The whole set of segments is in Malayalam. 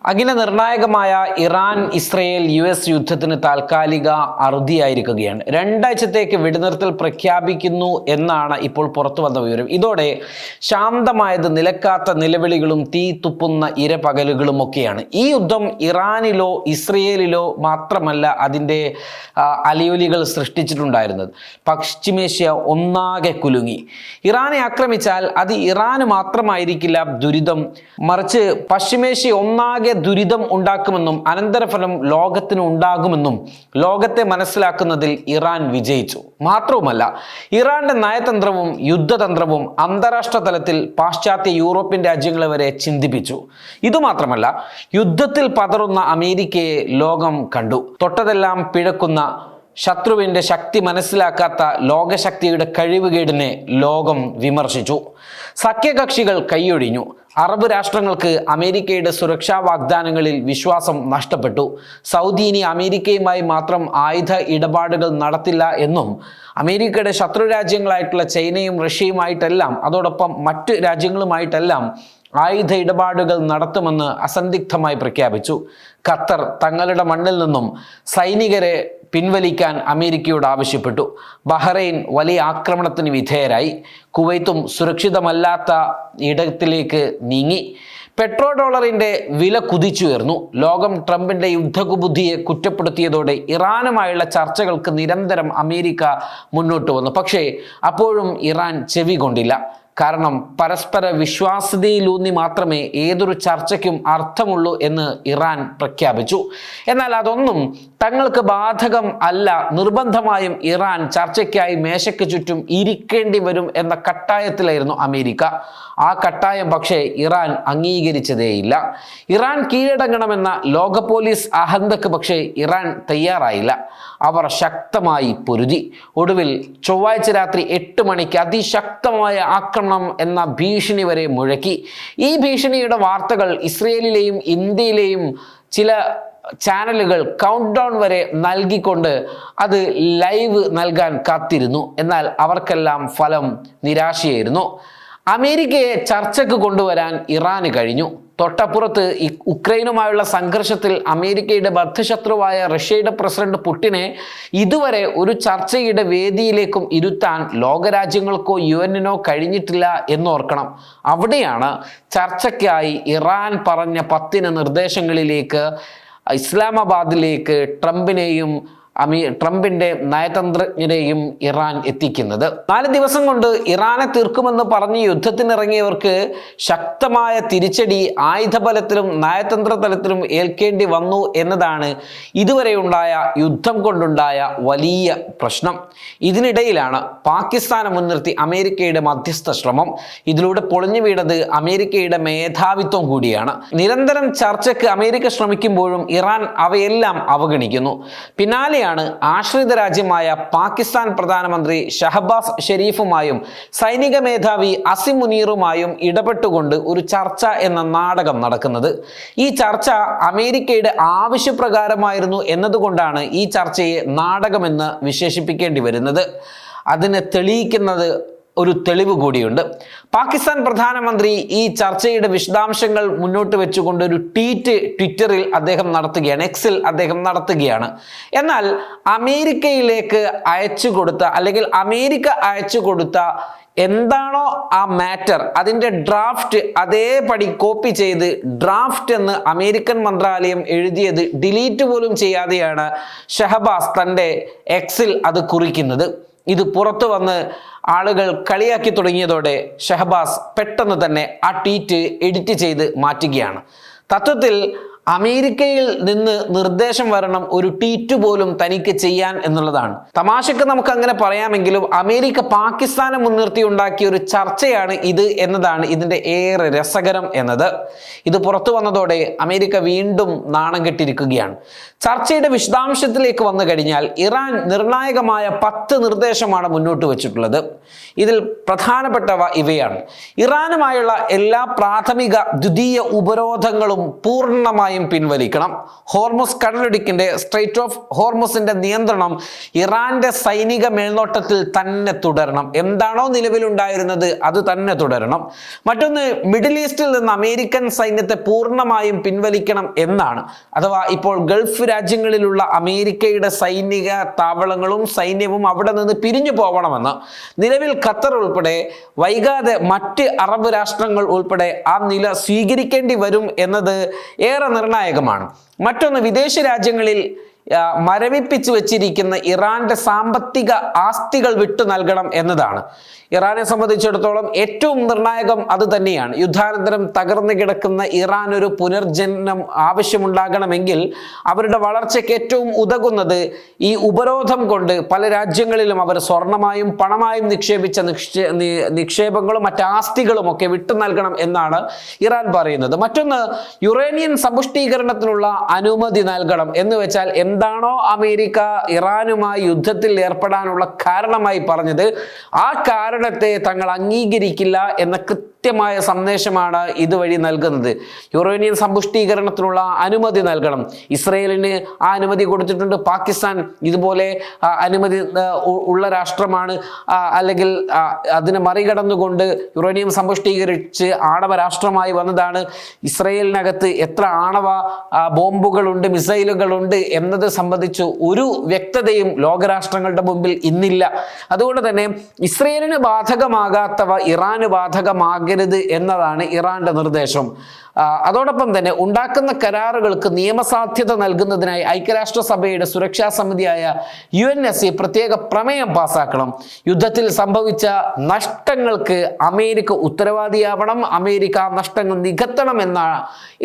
അഖില നിർണായകമായ ഇറാൻ ഇസ്രയേൽ US യുദ്ധത്തിന് താൽക്കാലിക അറുതിയായിരിക്കുകയാണ്. 2 ആഴ്ചത്തേക്ക് വെടിനിർത്തൽ പ്രഖ്യാപിക്കുന്നു എന്നാണ് ഇപ്പോൾ പുറത്തു വന്ന വിവരം. ഇതോടെ ശാന്തമായത് നിലക്കാത്ത നിലവിളികളും തീ തുപ്പുന്ന ഇരപകലുകളും ഒക്കെയാണ്. ഈ യുദ്ധം ഇറാനിലോ ഇസ്രയേലിലോ മാത്രമല്ല അതിൻ്റെ അലയൊലികൾ സൃഷ്ടിച്ചിട്ടുണ്ടായിരുന്നത്. പശ്ചിമേഷ്യ ഒന്നാകെ കുലുങ്ങി. ഇറാനെ ആക്രമിച്ചാൽ അത് ഇറാന് മാത്രമായിരിക്കില്ല ദുരിതം, മറിച്ച് പശ്ചിമേഷ്യ ഒന്നാകെ ദുരിതം ഉണ്ടാക്കുമെന്നും അനന്തരഫലം ലോകത്തിന് ഉണ്ടാകുമെന്നും ലോകത്തെ മനസ്സിലാക്കുന്നതിൽ ഇറാൻ വിജയിച്ചു. മാത്രവുമല്ല, ഇറാന്റെ നയതന്ത്രവും യുദ്ധതന്ത്രവും അന്താരാഷ്ട്ര തലത്തിൽ പാശ്ചാത്യ യൂറോപ്യൻ രാജ്യങ്ങളെ വരെ ചിന്തിപ്പിച്ചു. ഇതുമാത്രമല്ല, യുദ്ധത്തിൽ പതറുന്ന അമേരിക്കയെ ലോകം കണ്ടു. തൊട്ടതെല്ലാം പിഴക്കുന്ന ശത്രുവിൻ്റെ ശക്തി മനസ്സിലാക്കാത്ത ലോകശക്തിയുടെ കഴിവുകേടിനെ ലോകം വിമർശിച്ചു. സഖ്യകക്ഷികൾ കൈയൊഴിഞ്ഞു. അറബ് രാഷ്ട്രങ്ങൾക്ക് അമേരിക്കയുടെ സുരക്ഷാ വാഗ്ദാനങ്ങളിൽ വിശ്വാസം നഷ്ടപ്പെട്ടു. സൗദി ഇനി അമേരിക്കയുമായി മാത്രം ആയുധ ഇടപാടുകൾ നടത്തില്ല എന്നും അമേരിക്കയുടെ ശത്രു രാജ്യങ്ങളായിട്ടുള്ള ചൈനയും റഷ്യയുമായിട്ടെല്ലാം അതോടൊപ്പം മറ്റ് രാജ്യങ്ങളുമായിട്ടെല്ലാം ആയുധ ഇടപാടുകൾ നടത്തുമെന്ന് അസന്ദിഗ്ധമായി പ്രഖ്യാപിച്ചു. ഖത്തർ തങ്ങളുടെ മണ്ണിൽ നിന്നും സൈനികരെ പിൻവലിക്കാൻ അമേരിക്കയോട് ആവശ്യപ്പെട്ടു. ബഹ്റൈൻ വലിയ ആക്രമണത്തിന് വിധേയരായി. കുവൈത്തും സുരക്ഷിതമല്ലാത്ത ഇടത്തിലേക്ക് നീങ്ങി. പെട്രോ ഡോളറിന്റെ വില കുതിച്ചുയർന്നു. ലോകം ട്രംപിന്റെ യുദ്ധകുബുദ്ധിയെ കുറ്റപ്പെടുത്തിയതോടെ ഇറാനുമായുള്ള ചർച്ചകൾക്ക് നിരന്തരം അമേരിക്ക മുന്നോട്ട് വന്നു. പക്ഷേ അപ്പോഴും ഇറാൻ ചെവി കൊണ്ടില്ല. കാരണം പരസ്പര വിശ്വാസ്യതയിലൂന്നി മാത്രമേ ഏതൊരു ചർച്ചയ്ക്കും അർത്ഥമുള്ളൂ എന്ന് ഇറാൻ പ്രഖ്യാപിച്ചു. എന്നാൽ അതൊന്നും തങ്ങൾക്ക് ബാധകം അല്ല. നിർബന്ധമായും ഇറാൻ ചർച്ചയ്ക്കായി മേശയ്ക്ക് ചുറ്റും ഇരിക്കേണ്ടി വരും എന്ന കട്ടായത്തിലായിരുന്നു അമേരിക്ക. ആ കട്ടായം പക്ഷേ ഇറാൻ അംഗീകരിച്ചതേയില്ല. ഇറാൻ കീഴടങ്ങണമെന്ന ലോക പോലീസ് അഹന്തക്ക് പക്ഷേ ഇറാൻ തയ്യാറായില്ല. അവർ ശക്തമായി പൊരുതി. ഒടുവിൽ ചൊവ്വാഴ്ച രാത്രി 8 മണിക്ക് അതിശക്തമായ ആക്രമണം എന്ന ഭീഷണി വരെ മുഴക്കി. ഈ ഭീഷണിയുടെ വാർത്തകൾ ഇസ്രയേലിലെയും ഇന്ത്യയിലെയും ചില ചാനലുകൾ കൗണ്ട് ഡൗൺ വരെ നൽകിക്കൊണ്ട് അത് ലൈവ് നൽകാൻ കാത്തിരുന്നു. എന്നാൽ അവർക്കെല്ലാം ഫലം നിരാശയായിരുന്നു. അമേരിക്കയെ ചർച്ചയ്ക്ക് കൊണ്ടുവരാൻ ഇറാന് കഴിഞ്ഞു. തൊട്ടപ്പുറത്ത് ഉക്രൈനുമായുള്ള സംഘർഷത്തിൽ അമേരിക്കയുടെ ബദ്ധശത്രുവായ റഷ്യയുടെ പ്രസിഡന്റ് പുടിനെ ഇതുവരെ ഒരു ചർച്ചയുടെ വേദിയിലേക്കും ഇരുത്താൻ ലോകരാജ്യങ്ങൾക്കോ UN-നോ കഴിഞ്ഞിട്ടില്ല എന്നോർക്കണം. അവിടെയാണ് ചർച്ചയ്ക്കായി ഇറാൻ പറഞ്ഞ 10 നിർദ്ദേശങ്ങളിലേക്ക് ഇസ്ലാമാബാദിലേക്ക് ട്രംപിന്റെ നയതന്ത്രജ്ഞരെയും ഇറാൻ എത്തിക്കുന്നത്. 4 ദിവസം കൊണ്ട് ഇറാനെ തീർക്കുമെന്ന് പറഞ്ഞ് യുദ്ധത്തിനിറങ്ങിയവർക്ക് ശക്തമായ തിരിച്ചടി ആയുധബലത്തിലും നയതന്ത്ര തലത്തിലും ഏൽക്കേണ്ടി വന്നു എന്നതാണ് ഇതുവരെയുണ്ടായ യുദ്ധം കൊണ്ടുണ്ടായ വലിയ പ്രശ്നം. ഇതിനിടയിലാണ് പാകിസ്ഥാനെ മുൻനിർത്തി അമേരിക്കയുടെ മധ്യസ്ഥ ശ്രമം. ഇതിലൂടെ പൊളിഞ്ഞു വീണത് അമേരിക്കയുടെ മേധാവിത്വം കൂടിയാണ്. നിരന്തരം ചർച്ചയ്ക്ക് അമേരിക്ക ശ്രമിക്കുമ്പോഴും ഇറാൻ അവയെല്ലാം അവഗണിക്കുന്നു. പിന്നാലെയാണ് ആശ്രിത രാജ്യമായ പാകിസ്ഥാൻ പ്രധാനമന്ത്രി ഷഹബാസ് ഷെരീഫുമായും സൈനിക മേധാവി അസിം മുനീറുമായും ഇടപെട്ടുകൊണ്ട് ഒരു ചർച്ച എന്ന നാടകം നടക്കുന്നത്. ഈ ചർച്ച അമേരിക്കയുടെ ആവശ്യപ്രകാരമായിരുന്നു എന്നതുകൊണ്ടാണ് ഈ ചർച്ചയെ നാടകമെന്ന് വിശേഷിപ്പിക്കേണ്ടി വരുന്നത്. അതിനെ തെളിയിക്കുന്നത് ഒരു തെളിവ് കൂടിയുണ്ട്. പാകിസ്ഥാൻ പ്രധാനമന്ത്രി ഈ ചർച്ചയുടെ വിശദാംശങ്ങൾ മുന്നോട്ട് വെച്ചുകൊണ്ട് ഒരു ട്വിറ്ററിൽ അദ്ദേഹം നടത്തുകയാണ്, എക്സിൽ അദ്ദേഹം നടത്തുകയാണ്. എന്നാൽ അമേരിക്കയിലേക്ക് അയച്ചു കൊടുത്ത അല്ലെങ്കിൽ അമേരിക്ക അയച്ചു കൊടുത്ത എന്താണോ ആ മാറ്റർ, അതിൻ്റെ ഡ്രാഫ്റ്റ് അതേപടി കോപ്പി ചെയ്ത് ഡ്രാഫ്റ്റ് എന്ന് അമേരിക്കൻ മന്ത്രാലയം എഴുതിയത് ഡിലീറ്റ് പോലും ചെയ്യാതെയാണ് ഷഹബാസ് തൻ്റെ എക്സിൽ അത് കുറിക്കുന്നത്. ഇത് പുറത്തു വന്ന് ആളുകൾ കളിയാക്കി തുടങ്ങിയതോടെ ഷഹബാസ് പെട്ടെന്ന് തന്നെ ആ ട്വീറ്റ് എഡിറ്റ് ചെയ്ത് മാറ്റുകയാണ്. തത്വത്തിൽ അമേരിക്കയിൽ നിന്ന് നിർദ്ദേശം വരണം ഒരു ട്വീറ്റ് പോലും തനിക്ക് ചെയ്യാൻ എന്നുള്ളതാണ്. തമാശക്ക് നമുക്ക് അങ്ങനെ പറയാമെങ്കിലും അമേരിക്ക പാകിസ്ഥാനെ മുൻനിർത്തി ഉണ്ടാക്കിയ ഒരു ചർച്ചയാണ് ഇത് എന്നതാണ് ഇതിൻ്റെ ഏറെ രസകരം എന്നത്. ഇത് പുറത്തു വന്നതോടെ അമേരിക്ക വീണ്ടും നാണം കെട്ടിരിക്കുകയാണ്. ചർച്ചയുടെ വിശദാംശത്തിലേക്ക് വന്നു കഴിഞ്ഞാൽ ഇറാൻ നിർണായകമായ 10 നിർദ്ദേശമാണ് മുന്നോട്ട് വെച്ചിട്ടുള്ളത്. ഇതിൽ പ്രധാനപ്പെട്ടവ ഇവയാണ്. ഇറാനുമായുള്ള എല്ലാ പ്രാഥമിക ദ്വിതീയ ഉപരോധങ്ങളും പൂർണ്ണമായും പൂർണ്ണമായും പിൻവലിക്കണം. ഹോർമുസ് കടലിടുക്കിന്റെ സ്ട്രെയിറ്റ് ഓഫ് ഹോർമുസിന്റെ നിയന്ത്രണം ഇറാന്റെ സൈനിക മേൽനോട്ടത്തിൽ തന്നെ തുടരണം. എന്താണോ നിലവിലുണ്ടായിരുന്നത് അത് തന്നെ തുടരണം. മറ്റൊന്ന്, മിഡിൽ ഈസ്റ്റിൽ നിന്ന് അമേരിക്കൻ സൈന്യത്തെ പൂർണ്ണമായും പിൻവലിക്കണം എന്നാണ്. അഥവാ ഇപ്പോൾ ഗൾഫ് രാജ്യങ്ങളിലുള്ള അമേരിക്കയുടെ സൈനിക താവളങ്ങളും സൈന്യവും അവിടെ നിന്ന് പിരിഞ്ഞു പോകണമെന്ന് നിലവിൽ ഖത്തർ ഉൾപ്പെടെ, വൈകാതെ മറ്റ് അറബ് രാഷ്ട്രങ്ങൾ ഉൾപ്പെടെ ആ നില സ്വീകരിക്കേണ്ടി വരും എന്നത് ഏറെ നിർണായകമാണ്. മറ്റൊന്ന്, വിദേശ രാജ്യങ്ങളിൽ മരവിപ്പിച്ചു വെച്ചിരിക്കുന്ന ഇറാന്റെ സാമ്പത്തിക ആസ്തികൾ വിട്ടു നൽകണം എന്നതാണ്. ഇറാനെ സംബന്ധിച്ചിടത്തോളം ഏറ്റവും നിർണായകം അത് തന്നെയാണ്. യുദ്ധാനന്തരം തകർന്നു കിടക്കുന്ന ഇറാൻ ഒരു പുനർജന്മം ആവശ്യമുണ്ടാകണമെങ്കിൽ അവരുടെ വളർച്ചയ്ക്ക് ഏറ്റവും ഉതകുന്നത് ഈ ഉപരോധം കൊണ്ട് പല രാജ്യങ്ങളിലും അവർ സ്വർണമായും പണമായും നിക്ഷേപിച്ച നിക്ഷേപങ്ങളും മറ്റ് ആസ്തികളും ഒക്കെ വിട്ടു നൽകണം എന്നാണ് ഇറാൻ പറയുന്നത്. മറ്റൊന്ന്, യുറേനിയം സമ്പുഷ്ടീകരണത്തിനുള്ള അനുമതി നൽകണം എന്ന് വെച്ചാൽ എന്താണോ അമേരിക്ക ഇറാനുമായി യുദ്ധത്തിൽ ഏർപ്പെടാനുള്ള കാരണമായി പറഞ്ഞത്, ആ കാരണത്തെ തങ്ങൾ അംഗീകരിക്കില്ല എന്ന കൃത്യമായ സന്ദേശമാണ് ഇതുവഴി നൽകുന്നത്. യുറേനിയം സമ്പുഷ്ടീകരണത്തിനുള്ള അനുമതി നൽകണം. ഇസ്രയേലിന് ആ അനുമതി കൊടുത്തിട്ടുണ്ട്. പാകിസ്ഥാൻ ഇതുപോലെ അനുമതി ഉള്ള രാഷ്ട്രമാണ്. അല്ലെങ്കിൽ അതിനെ മറികടന്നുകൊണ്ട് യുറേനിയം സമ്പുഷ്ടീകരിച്ച് ആണവ രാഷ്ട്രമായി വന്നതാണ്. ഇസ്രയേലിനകത്ത് എത്ര ആണവ ബോംബുകളുണ്ട്, മിസൈലുകളുണ്ട് എന്നത് സംബന്ധിച്ച് ഒരു വ്യക്തതയും ലോകരാഷ്ട്രങ്ങളുടെ മുമ്പിൽ ഇന്നില്ല. അതുകൊണ്ട് തന്നെ ഇസ്രയേലിന് ബാധകമാകാത്തവ ഇറാന് ബാധകമാകരുത് എന്നതാണ് ഇറാന്റെ നിർദ്ദേശം. അതോടൊപ്പം തന്നെ ഉണ്ടാക്കുന്ന കരാറുകൾക്ക് നിയമസാധ്യത നൽകുന്നതിനായി ഐക്യരാഷ്ട്രസഭയുടെ സുരക്ഷാ സമിതിയായ UNSC പ്രത്യേക പ്രമേയം പാസാക്കണം. യുദ്ധത്തിൽ സംഭവിച്ച നഷ്ടങ്ങൾക്ക് അമേരിക്ക ഉത്തരവാദിയാവണം, അമേരിക്ക നഷ്ടങ്ങൾ നികത്തണം എന്ന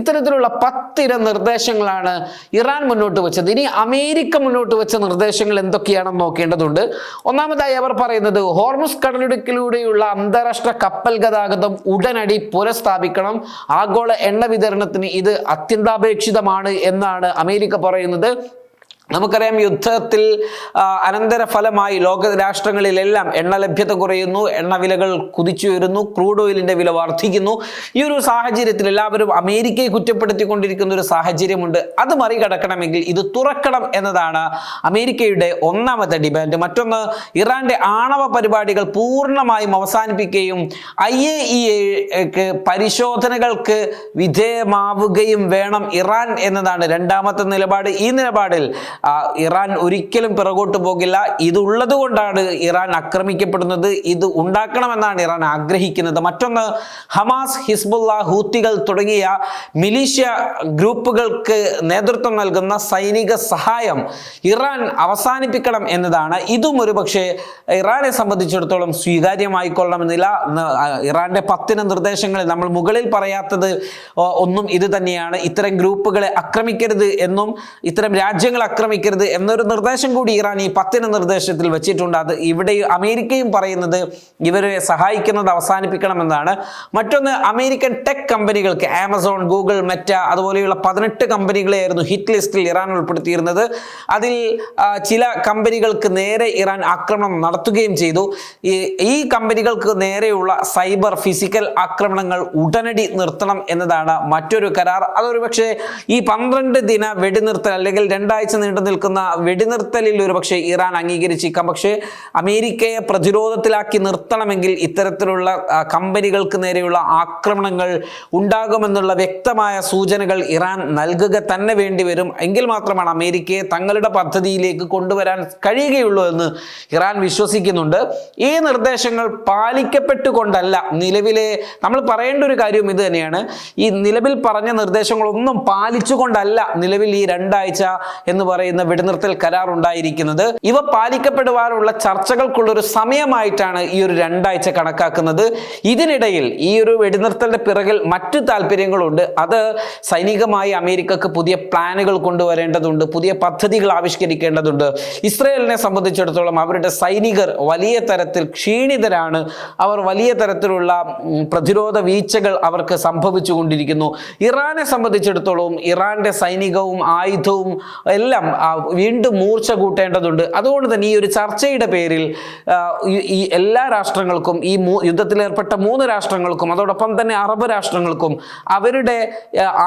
ഇത്തരത്തിലുള്ള 10 നിർദ്ദേശങ്ങളാണ് ഇറാൻ മുന്നോട്ട് വെച്ചത്. ഇനി അമേരിക്ക മുന്നോട്ട് വെച്ച നിർദ്ദേശങ്ങൾ എന്തൊക്കെയാണെന്ന് നോക്കേണ്ടതുണ്ട്. ഒന്നാമതായി അവർ പറയുന്നത് ഹോർമുസ് കടലിടുക്കിലൂടെയുള്ള അന്താരാഷ്ട്ര കപ്പൽ ഗതാഗതം ഉടനടി പുനഃസ്ഥാപിക്കണം. ആഗോള എണ്ണ വിതരണത്തിന് ഇത് അത്യന്താപേക്ഷിതമാണ് എന്നാണ് അമേരിക്ക പറയുന്നത്. നമുക്കറിയാം, യുദ്ധത്തിൽ അനന്തര ഫലമായി ലോക രാഷ്ട്രങ്ങളിലെല്ലാം എണ്ണ ലഭ്യത കുറയുന്നു, എണ്ണ വിലകൾ കുതിച്ചുയരുന്നു, ക്രൂഡ് ഓയിലിന്റെ വില വർദ്ധിക്കുന്നു. ഈ ഒരു സാഹചര്യത്തിൽ എല്ലാവരും അമേരിക്കയെ കുറ്റപ്പെടുത്തിക്കൊണ്ടിരിക്കുന്ന ഒരു സാഹചര്യമുണ്ട്. അത് മറികടക്കണമെങ്കിൽ ഇത് തുറക്കണം എന്നതാണ് അമേരിക്കയുടെ ഒന്നാമത്തെ ഡിമാൻഡ്. മറ്റൊന്ന്, ഇറാന്റെ ആണവ പരിപാടികൾ പൂർണ്ണമായും അവസാനിപ്പിക്കുകയും IAEA പരിശോധനകൾക്ക് വിധേയമാവുകയും വേണം ഇറാൻ എന്നതാണ് രണ്ടാമത്തെ നിലപാട്. ഈ നിലപാടിൽ ഇറാൻ ഒരിക്കലും പിറകോട്ട് പോകില്ല. ഇതുള്ളത് കൊണ്ടാണ് ഇറാൻ ആക്രമിക്കപ്പെടുന്നത്. ഇത് ഉണ്ടാക്കണമെന്നാണ് ഇറാൻ ആഗ്രഹിക്കുന്നത്. മറ്റൊന്ന്, ഹമാസ്, ഹിസ്ബുള്ള, ഹൂത്തികൾ തുടങ്ങിയ മിലീഷ്യ ഗ്രൂപ്പുകൾക്ക് നേതൃത്വം നൽകുന്ന സൈനിക സഹായം ഇറാൻ അവസാനിപ്പിക്കണം എന്നതാണ്. ഇതും ഒരു പക്ഷേ ഇറാനെ സംബന്ധിച്ചിടത്തോളം സ്വീകാര്യമായിക്കൊള്ളണമെന്നില്ല. ഇറാന്റെ 10 നിർദ്ദേശങ്ങളിൽ നമ്മൾ മുകളിൽ പറയാത്തത് ഒന്നും ഇത് തന്നെയാണ്. ഇത്തരം ഗ്രൂപ്പുകളെ ആക്രമിക്കരുത് എന്നും ഇത്തരം രാജ്യങ്ങൾ ആക്രമിക്കരുത് എന്നൊരു നിർദ്ദേശം കൂടി ഇറാൻ ഈ 10 നിർദ്ദേശത്തിൽ വെച്ചിട്ടുണ്ട്. അത് ഇവിടെ അമേരിക്കയും പറയുന്നത് ഇവരെ സഹായിക്കുന്നത് അവസാനിപ്പിക്കണമെന്നാണ്. മറ്റൊന്ന്, അമേരിക്കൻ ടെക് കമ്പനികൾക്ക് ആമസോൺ, ഗൂഗിൾ, മെറ്റ അതുപോലെയുള്ള 18 കമ്പനികളെയായിരുന്നു ഹിറ്റ് ലിസ്റ്റിൽ ഇറാൻ ഉൾപ്പെടുത്തിയിരുന്നത്. അതിൽ ചില കമ്പനികൾക്ക് നേരെ ഇറാൻ ആക്രമണം നടത്തുകയും ചെയ്തു. ഈ കമ്പനികൾക്ക് നേരെയുള്ള സൈബർ ഫിസിക്കൽ ആക്രമണങ്ങൾ ഉടനടി നിർത്തണം എന്നതാണ് മറ്റൊരു കരാർ. അതൊരു പക്ഷേ ഈ 12 ദിന വെടിനിർത്തൽ അല്ലെങ്കിൽ 2 ആഴ്ച നീണ്ടു നിൽക്കുന്ന വെടിനിർത്തലിൽ ഒരു പക്ഷേ ഇറാൻ അംഗീകരിച്ചേക്കാം. പക്ഷേ അമേരിക്കയെ പ്രതിരോധത്തിലാക്കി നിർത്തണമെങ്കിൽ ഇത്തരത്തിലുള്ള കമ്പനികൾക്ക് നേരെയുള്ള ആക്രമണങ്ങൾ ഉണ്ടാകുമെന്നുള്ള വ്യക്തമായ സൂചനകൾ ഇറാൻ നൽകുക തന്നെ വേണ്ടി വരും. എങ്കിൽ മാത്രമാണ് അമേരിക്കയെ തങ്ങളുടെ പദ്ധതിയിലേക്ക് കൊണ്ടുവരാൻ കഴിയുകയുള്ളൂ എന്ന് ഇറാൻ വിശ്വസിക്കുന്നുണ്ട്. ഈ നിർദ്ദേശങ്ങൾ പാലിക്കപ്പെട്ടുകൊണ്ടല്ല നിലവിലെ നമ്മൾ പറയേണ്ട ഒരു കാര്യം ഇത് തന്നെയാണ്. ഈ നിലവിൽ പറഞ്ഞ നിർദ്ദേശങ്ങളൊന്നും പാലിച്ചുകൊണ്ടല്ല നിലവിൽ ഈ 2 ആഴ്ച എന്ന് പറയുന്ന വെടിനിർത്തൽ കരാർ ഉണ്ടായിരിക്കുന്നത്. ഇവ പാലിക്കപ്പെടുവാനുള്ള ചർച്ചകൾക്കുള്ളൊരു സമയമായിട്ടാണ് ഈ ഒരു 2 ആഴ്ച കണക്കാക്കുന്നത്. ഇതിനിടയിൽ ഈ ഒരു വെടിനിർത്തലിന്റെ പിറകിൽ മറ്റു താല്പര്യങ്ങളുണ്ട്. അത് സൈനികമായി അമേരിക്കക്ക് പുതിയ പ്ലാനുകൾ കൊണ്ടുവരേണ്ടതുണ്ട്, പുതിയ പദ്ധതികൾ ആവിഷ്കരിക്കേണ്ടതുണ്ട്. ഇസ്രയേലിനെ സംബന്ധിച്ചിടത്തോളം അവരുടെ സൈനികർ വലിയ തരത്തിൽ ക്ഷീണിതരാണ്. അവർ വലിയ തരത്തിലുള്ള പ്രതിരോധ വീഴ്ചകൾ അവർക്ക് സംഭവിച്ചു കൊണ്ടിരിക്കുന്നു. ഇറാനെ സംബന്ധിച്ചിടത്തോളം ഇറാന്റെ സൈനികവും ആയുധവും എല്ലാം വീണ്ടും മൂർച്ച കൂട്ടേണ്ടതുണ്ട്. അതുകൊണ്ട് തന്നെ ഈ ഒരു ചർച്ചയുടെ പേരിൽ ഈ എല്ലാ രാഷ്ട്രങ്ങൾക്കും, ഈ യുദ്ധത്തിലേർപ്പെട്ട 3 രാഷ്ട്രങ്ങൾക്കും അതോടൊപ്പം തന്നെ അറബ് രാഷ്ട്രങ്ങൾക്കും അവരുടെ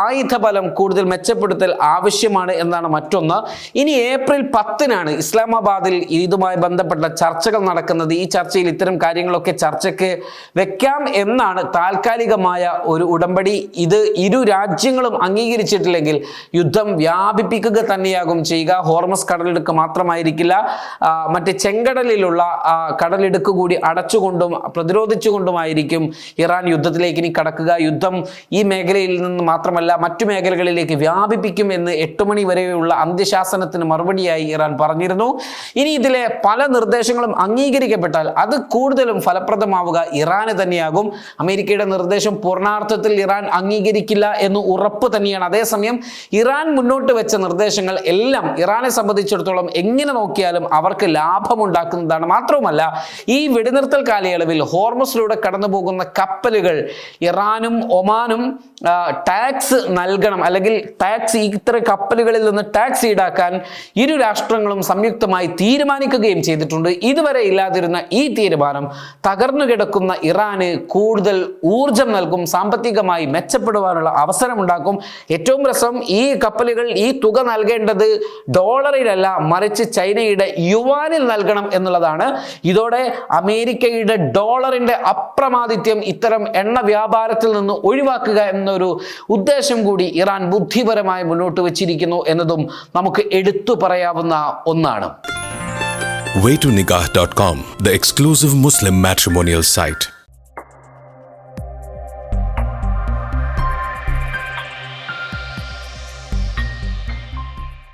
ആയുധബലം കൂടുതൽ മെച്ചപ്പെടുത്തൽ ആവശ്യമാണ് എന്നാണ് മറ്റൊന്ന്. ഇനി ഏപ്രിൽ 10-നാണ് ഇസ്ലാമാബാദിൽ ഇതുമായി ബന്ധപ്പെട്ട ചർച്ചകൾ നടക്കുന്നത്. ഈ ചർച്ചയിൽ ഇത്തരം കാര്യങ്ങളൊക്കെ ചർച്ചയ്ക്ക് വെക്കാം എന്നാണ് താൽക്കാലികമായ ഒരു ഉടമ്പടി. ഇത് ഇരു രാജ്യങ്ങളും അംഗീകരിച്ചിട്ടില്ലെങ്കിൽ യുദ്ധം വ്യാപിപ്പിക്കുക തന്നെയാകും ചെയ്യുക. ഹോർമസ് കടലിടുക്ക് മാത്രമായിരിക്കില്ല, മറ്റ് ചെങ്കടലിലുള്ള കടലിടുക്ക് കൂടി അടച്ചുകൊണ്ടും പ്രതിരോധിച്ചുകൊണ്ടുമായിരിക്കും ഇറാൻ യുദ്ധത്തിലേക്ക് ഇനി കടക്കുക. യുദ്ധം ഈ മേഖലയിൽ നിന്ന് മാത്രമല്ല മറ്റു മേഖലകളിലേക്ക് വ്യാപിപ്പിക്കും എന്ന് 8 മണി വരെയുള്ള അന്ത്യശാസനത്തിന് മറുപടിയായി ഇറാൻ പറഞ്ഞിരുന്നു. ഇനി ഇതിലെ പല നിർദ്ദേശങ്ങളും അംഗീകരിക്കപ്പെട്ടാൽ അത് കൂടുതലും ഫലപ്രദമാവുക ഇറാന് തന്നെയാകും. അമേരിക്കയുടെ നിർദ്ദേശം പൂർണ്ണാർത്ഥത്തിൽ ഇറാൻ അംഗീകരിക്കില്ല എന്ന് ഉറപ്പ് തന്നെയാണ്. അതേസമയം ഇറാൻ മുന്നോട്ട് വെച്ച നിർദ്ദേശങ്ങൾ എല്ലാം ഇറാനെ സംബന്ധിച്ചിടത്തോളം എങ്ങനെ നോക്കിയാലും അവർക്ക് ലാഭമുണ്ടാക്കുന്നതാണ്. മാത്രവുമല്ല, ഈ വെടിനിർത്തൽ കാലയളവിൽ ഹോർമസിലൂടെ കടന്നു പോകുന്ന കപ്പലുകൾ ഇറാനും ഒമാനും ടാക്സ് നൽകണം, അല്ലെങ്കിൽ ഇത്തരം കപ്പലുകളിൽ നിന്ന് ടാക്സ് ഈടാക്കാൻ ഇരു രാഷ്ട്രങ്ങളും സംയുക്തമായി തീരുമാനിക്കുകയും ചെയ്തിട്ടുണ്ട്. ഇതുവരെ ഇല്ലാതിരുന്ന ഈ തീരുമാനം തകർന്നു കിടക്കുന്ന ഇറാന് കൂടുതൽ ഊർജം നൽകും, സാമ്പത്തികമായി മെച്ചപ്പെടുവാനുള്ള അവസരമുണ്ടാക്കും. ഏറ്റവും രസം, ഈ കപ്പലുകൾ ഈ തുക നൽകേണ്ടത് ഡോളറിലല്ല, മറിച്ച് ചൈനയുടെ യുവാനിൽ നൽകണം എന്നുള്ളതാണ്. ഇതോടെ അമേരിക്കയുടെ ഡോളറിന്റെ അപ്രമാദിത്യം ഇത്തരം എണ്ണ വ്യാപാരത്തിൽ നിന്ന് ഒഴിവാക്കുക എന്നൊരു ഉദ്ദേശം കൂടി ഇറാൻ ബുദ്ധിപരമായി മുന്നോട്ട് വെച്ചിരിക്കുന്നു എന്നതും നമുക്ക് എടുത്തു പറയാവുന്ന ഒന്നാണ്. Waytonikah.com, the exclusive Muslim matrimonial site.